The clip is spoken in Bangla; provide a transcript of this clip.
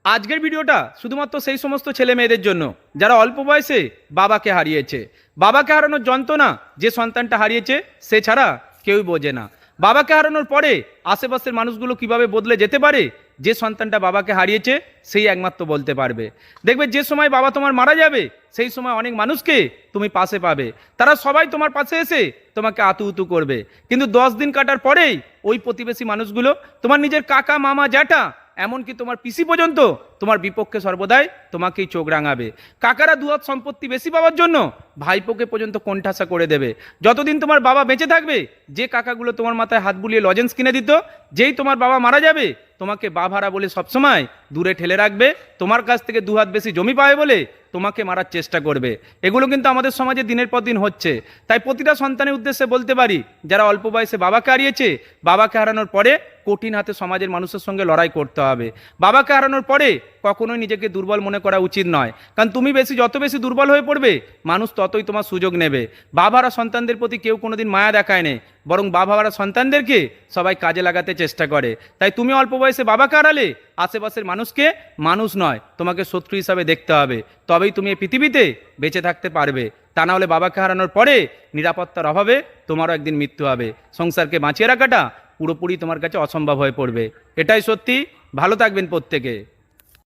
আজকের ভিডিওটা শুধুমাত্র সেই সমস্ত ছেলে মেয়েদের জন্য যারা অল্প বয়সে বাবাকে হারিয়েছে। বাবাকে হারানোর যন্ত্রণা যে সন্তানটা হারিয়েছে সে ছাড়া কেউই বোঝে না। বাবাকে হারানোর পরে আশেপাশের মানুষগুলো কিভাবে বদলে যেতে পারে, যে সন্তানটা বাবাকে হারিয়েছে সেই একমাত্র বলতে পারবে। দেখবে যে সময় বাবা তোমার মারা যাবে সেই সময় অনেক মানুষকে তুমি পাশে পাবে, তারা সবাই তোমার পাশে এসে তোমাকে আতু উতু করবে। কিন্তু 10 দিন কাটার পরেই ওই প্রতিবেশী মানুষগুলো, তোমার নিজের কাকা মামা জ্যাঠা, এমনকি তোমার পিসি পর্যন্ত তোমার বিপক্ষে সর্বদাই তোমাকেই চোখ রাঙাবে। কাকারা দুহাত সম্পত্তি বেশি পাওয়ার জন্য ভাইপোকে পর্যন্ত কোণঠাসা করে দেবে। যতদিন তোমার বাবা বেঁচে থাকবে, যে কাকাগুলো তোমার মাথায় হাত বুলিয়ে লজেন্স কিনে দিত, যেই তোমার বাবা মারা যাবে তোমাকে বাভারা বলে সবসময় দূরে ঠেলে রাখবে, তোমার কাছ থেকে দুহাত বেশি জমি পাবে বলে তোমাকে মারার চেষ্টা করবে। এগুলো কিন্তু আমাদের সমাজে দিনের পর দিন হচ্ছে। তাই প্রতিটা সন্তানের উদ্দেশ্যে বলতে পারি, যারা অল্প বয়সে বাবাকে হারিয়েছে, বাবাকে হারানোর পরে কঠিন হাতে সমাজের মানুষের সঙ্গে লড়াই করতে হবে। বাবাকে হারানোর পরে কখনোই নিজেকে দুর্বল মনে করা উচিত নয়, কারণ তুমি যত বেশি দুর্বল হয়ে পড়বে, মানুষ ততই তোমার সুযোগ নেবে। বাবারা সন্তানদের প্রতি কেউ কোনোদিন মায়া দেখায় না, বরং বাবারা সন্তানদেরকে সবাই কাজে লাগাতে চেষ্টা করে। তাই তুমি অল্প বয়সে বাবাকে হারালে আশেপাশের মানুষকে মানুষ নয়, তোমাকে শত্রু হিসাবে দেখতে হবে, তবেই তুমি এই পৃথিবীতে বেঁচে থাকতে পারবে। তা না হলে বাবাকে হারানোর পরে নিরাপত্তার অভাবে তোমারও একদিন মৃত্যু হবে। সংসারকে বাঁচিয়ে রাখাটা পুরোপুরি তোমার কাছে অসম্ভব হয়ে পড়বে। এটাই সত্যি। ভালো থাকবেন প্রত্যেকে।